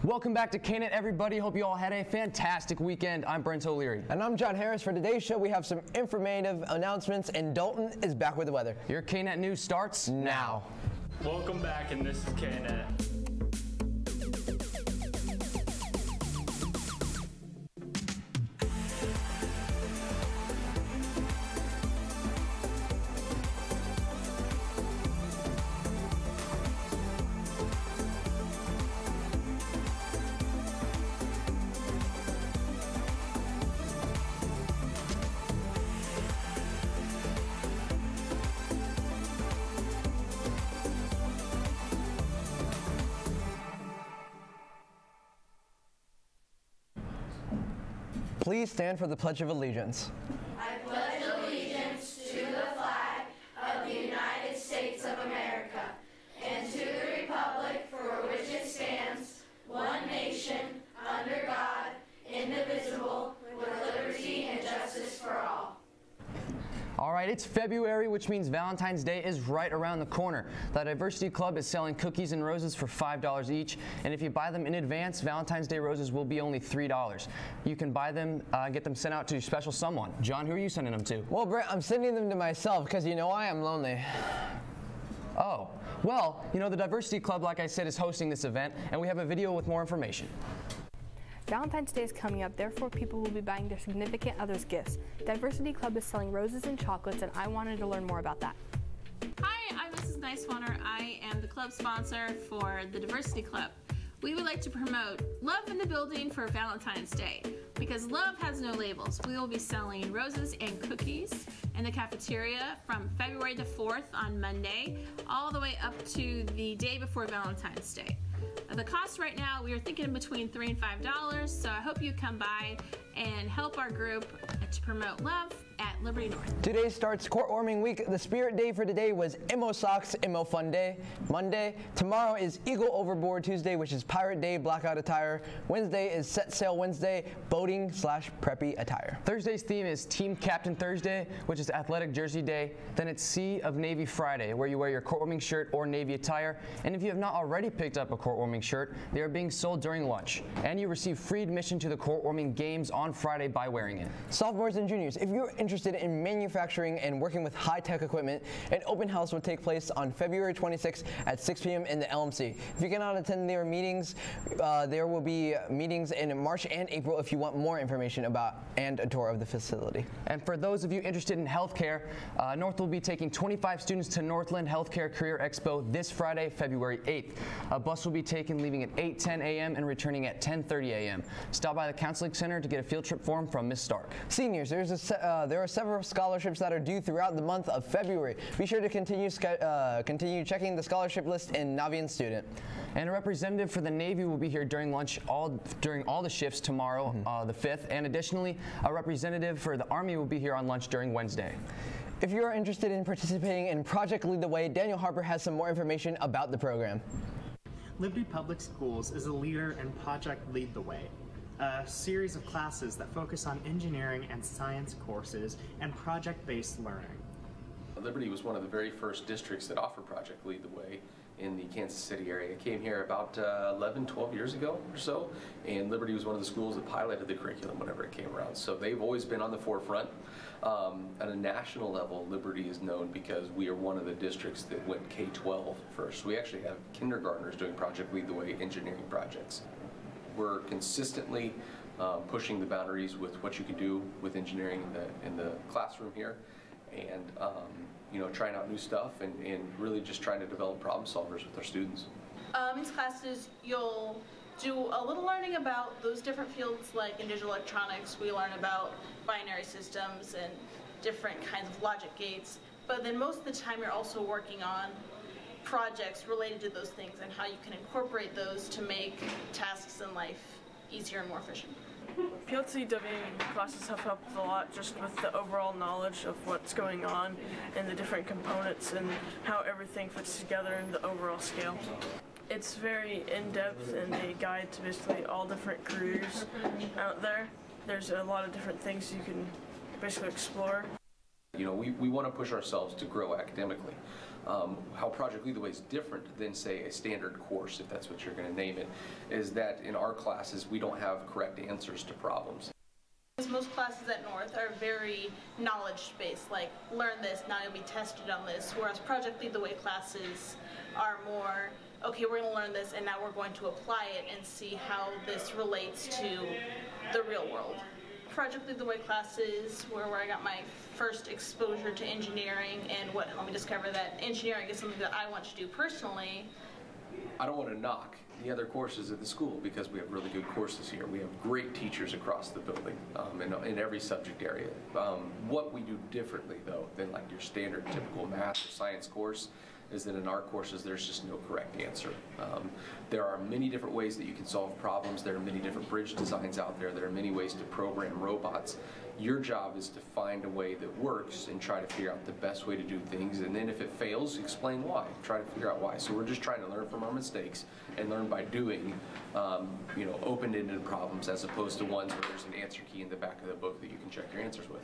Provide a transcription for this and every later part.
Welcome back to KNET, everybody. Hope you all had a fantastic weekend. I'm Brent O'Leary. And I'm John Harris. For today's show, we have some informative announcements, and Dalton is back with the weather. Your KNET news starts now. Welcome back, and this is KNET. Please stand for the Pledge of Allegiance. I pledge allegiance to the flag of the United States of America and to the republic for which it stands, one nation, under God, indivisible, with liberty and justice for all. All right, it's February, which means Valentine's Day is right around the corner. The Diversity Club is selling cookies and roses for $5 each, and if you buy them in advance, Valentine's Day roses will be only $3. You can buy them, get them sent out to your special someone. John, who are you sending them to? Well, Brent, I'm sending them to myself because you know why? I'm lonely. Oh, well, you know, the Diversity Club, like I said, is hosting this event, and we have a video with more information. Valentine's Day is coming up, therefore people will be buying their significant others gifts. Diversity Club is selling roses and chocolates, and I wanted to learn more about that. Hi, I'm Mrs. Nicewater. I am the club sponsor for the Diversity Club. We would like to promote love in the building for Valentine's Day because love has no labels. We will be selling roses and cookies in the cafeteria from February the 4th on Monday all the way up to the day before Valentine's Day. The cost right now, we are thinking between $3 and $5, so I hope you come by and help our group to promote love at Liberty North. Today starts court warming week. The spirit day for today was Emo Socks, Emo Fun Day, Monday. Tomorrow is Eagle Overboard Tuesday, which is Pirate Day, blackout attire. Wednesday is Set Sail Wednesday, boating / preppy attire. Thursday's theme is Team Captain Thursday, which is Athletic Jersey Day. Then it's Sea of Navy Friday, where you wear your court warming shirt or Navy attire. And if you have not already picked up a court warming shirt, they are being sold during lunch. And you receive free admission to the court warming games on Friday by wearing it. Sophomores and juniors, if you're interested in manufacturing and working with high-tech equipment, an open house will take place on February 26th at 6 p.m. in the LMC. If you cannot attend their meetings, there will be meetings in March and April if you want more information about and a tour of the facility. And for those of you interested in healthcare, North will be taking 25 students to Northland Healthcare Career Expo this Friday, February 8th. A bus will be taken leaving at 8:10 a.m. and returning at 10:30 a.m. Stop by the Counseling Center to get a field trip form from Ms. Stark. Seniors, there are several scholarships that are due throughout the month of February. Be sure to continue checking the scholarship list in Navian Student. And a representative for the Navy will be here during lunch during all the shifts tomorrow, the 5th. And additionally, a representative for the Army will be here on lunch during Wednesday. If you are interested in participating in Project Lead the Way, Daniel Harper has some more information about the program. Liberty Public Schools is a leader in Project Lead the Way, a series of classes that focus on engineering and science courses and project-based learning. Liberty was one of the very first districts that offered Project Lead the Way in the Kansas City area. I came here about 11, 12 years ago or so, and Liberty was one of the schools that piloted the curriculum whenever it came around. So they've always been on the forefront. At a national level, Liberty is known because we are one of the districts that went K-12 first. We actually have kindergartners doing Project Lead the Way engineering projects. We're consistently pushing the boundaries with what you can do with engineering in the classroom here, and you know, trying out new stuff and really just trying to develop problem solvers with our students. In these classes, you'll do a little learning about those different fields, like in digital electronics, we learn about binary systems and different kinds of logic gates, but then most of the time you're also working on projects related to those things and how you can incorporate those to make tasks in life easier and more efficient. PLCW classes have helped a lot just with the overall knowledge of what's going on and the different components and how everything fits together in the overall scale. It's very in-depth and a guide to basically all different careers out there. There's a lot of different things you can basically explore. You know, we want to push ourselves to grow academically. How Project Lead the Way is different than, say, a standard course, if that's what you're going to name it, is that in our classes we don't have correct answers to problems. Most classes at North are very knowledge-based, like learn this, now you'll be tested on this, whereas Project Lead the Way classes are more, okay, we're going to learn this and now we're going to apply it and see how this relates to the real world. Project Lead the Way classes were where I got my first exposure to engineering and what helped me discover that engineering is something that I want to do personally. I don't want to knock the other courses at the school because we have really good courses here. We have great teachers across the building in every subject area. What we do differently, though, than like your standard typical math or science course is that in our courses there's just no correct answer. There are many different ways that you can solve problems. There are many different bridge designs out there. There are many ways to program robots. Your job is to find a way that works and try to figure out the best way to do things, and then if it fails, explain why. Try to figure out why. So we're just trying to learn from our mistakes and learn by doing, you know, open-ended problems as opposed to ones where there's an answer key in the back of the book that you can check your answers with.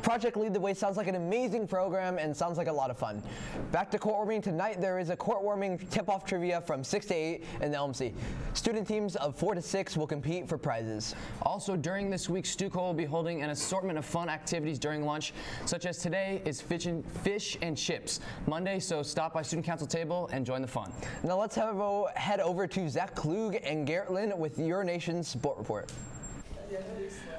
Project Lead the Way sounds like an amazing program and sounds like a lot of fun. Back to court warming tonight, there is a court warming tip-off trivia from 6 to 8 in the LMC. Student teams of 4 to 6 will compete for prizes. Also, during this week, Stuco will be holding an assortment of fun activities during lunch, such as today is fish and chips Monday, so stop by student council table and join the fun. Now let's head over to Zach Klug and Garrett Lynn with Your Nation's Sport Report.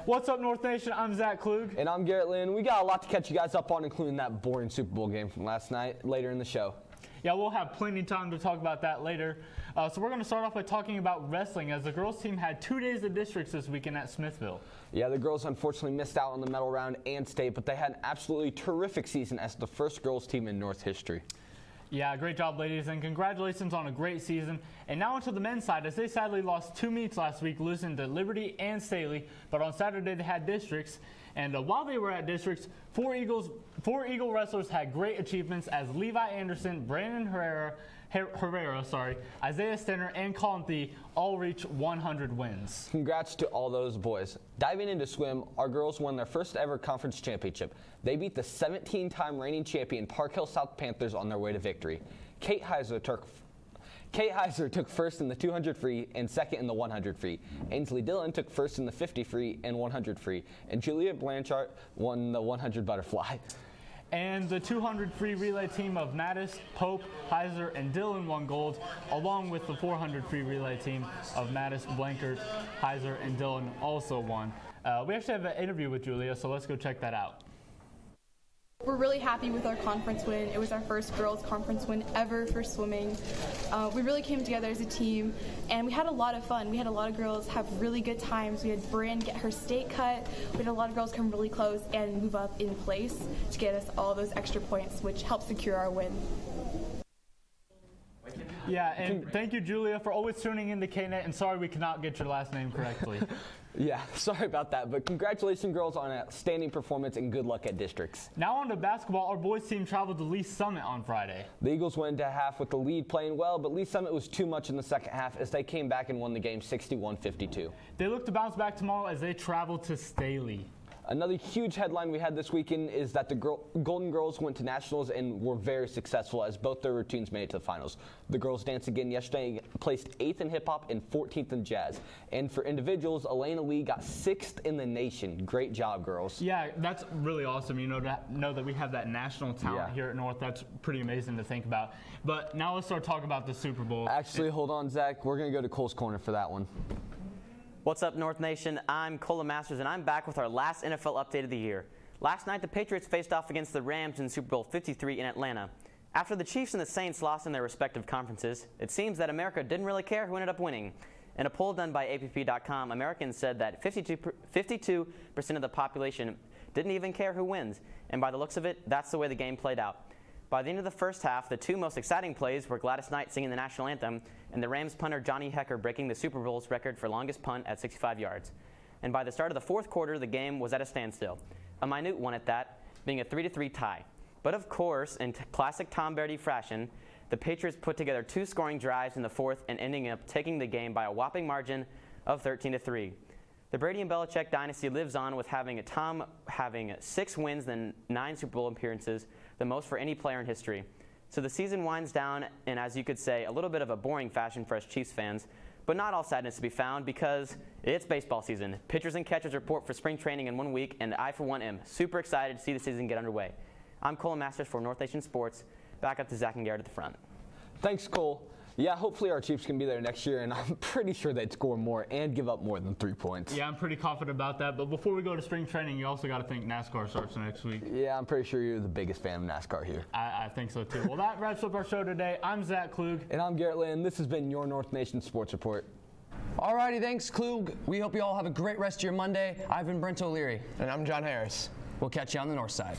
What's up, North Nation? I'm Zach Klug. And I'm Garrett Lynn. We got a lot to catch you guys up on, including that boring Super Bowl game from last night later in the show. Yeah, we'll have plenty of time to talk about that later. So we're going to start off by talking about wrestling, as the girls team had 2 days of districts this weekend at Smithville. Yeah, the girls unfortunately missed out on the medal round and state, but they had an absolutely terrific season as the first girls team in North history. Yeah, great job, ladies, and congratulations on a great season. And now onto the men's side, as they sadly lost 2 meets last week, losing to Liberty and Staley. But on Saturday, they had districts. And while they were at districts, four Eagle wrestlers had great achievements as Levi Anderson, Brandon Herrera, Isaiah Stenner, and Colin Thee all reached 100 wins. Congrats to all those boys. Diving into swim, our girls won their first ever conference championship. They beat the 17-time reigning champion Park Hill South Panthers on their way to victory. Kate Heiser took first in the 200 free and second in the 100 free. Ainsley Dillon took first in the 50 free and 100 free. And Juliet Blanchard won the 100 butterfly. And the 200 free relay team of Mattis, Pope, Heiser, and Dillon won gold, along with the 400 free relay team of Mattis, Blankert, Heiser, and Dillon also won. We actually have an interview with Julia, so let's go check that out. We're really happy with our conference win. It was our first girls conference win ever for swimming. We really came together as a team, and we had a lot of fun. We had a lot of girls have really good times. We had Bryn get her state cut. We had a lot of girls come really close and move up in place to get us all those extra points, which helped secure our win. Yeah, and thank you, Julia, for always tuning in to KNET, and sorry we could not get your last name correctly. Yeah, sorry about that, but congratulations, girls, on an outstanding performance and good luck at districts. Now on to basketball. Our boys team traveled to Lee Summit on Friday. The Eagles went into half with the lead playing well, but Lee Summit was too much in the second half as they came back and won the game 61-52. They look to bounce back tomorrow as they travel to Staley. Another huge headline we had this weekend is that the Golden Girls went to nationals and were very successful as both their routines made it to the finals. The girls danced again yesterday, placed 8th in hip-hop and 14th in jazz. And for individuals, Elena Lee got 6th in the nation. Great job, girls. Yeah, that's really awesome, you know, to know that we have that national talent here at North. That's pretty amazing to think about. But now let's start talking about the Super Bowl. Actually, hold on, Zach. We're going to go to Cole's Corner for that one. What's up, North Nation? I'm Cola Masters, and I'm back with our last NFL update of the year. Last night, the Patriots faced off against the Rams in Super Bowl 53 in Atlanta. After the Chiefs and the Saints lost in their respective conferences, it seems that America didn't really care who ended up winning. In a poll done by APP.com, Americans said that 52% of the population didn't even care who wins, and by the looks of it, that's the way the game played out. By the end of the first half, the two most exciting plays were Gladys Knight singing the national anthem and the Rams punter Johnny Hecker breaking the Super Bowl's record for longest punt at 65 yards. And by the start of the fourth quarter, the game was at a standstill. A minute one at that, being a 3-3 tie. But of course, in classic Tom Brady fashion, the Patriots put together 2 scoring drives in the fourth and ending up taking the game by a whopping margin of 13-3. The Brady and Belichick dynasty lives on with Tom having 6 wins and 9 Super Bowl appearances, the most for any player in history. So the season winds down in, as you could say, a little bit of a boring fashion for us Chiefs fans, but not all sadness to be found because it's baseball season. Pitchers and catchers report for spring training in 1 week, and I, for one, am super excited to see the season get underway. I'm Cole Masters for North Nation Sports. Back up to Zach and Garrett at the front. Thanks, Cole. Yeah, hopefully our Chiefs can be there next year, and I'm pretty sure they'd score more and give up more than 3 points. Yeah, I'm pretty confident about that. But before we go to spring training, you also got to think NASCAR starts next week. Yeah, I'm pretty sure you're the biggest fan of NASCAR here. I think so, too. Well, that wraps up our show today. I'm Zach Klug. And I'm Garrett Land. This has been your North Nation Sports Report. Alrighty, thanks, Klug. We hope you all have a great rest of your Monday. I've been Brent O'Leary. And I'm John Harris. We'll catch you on the north side.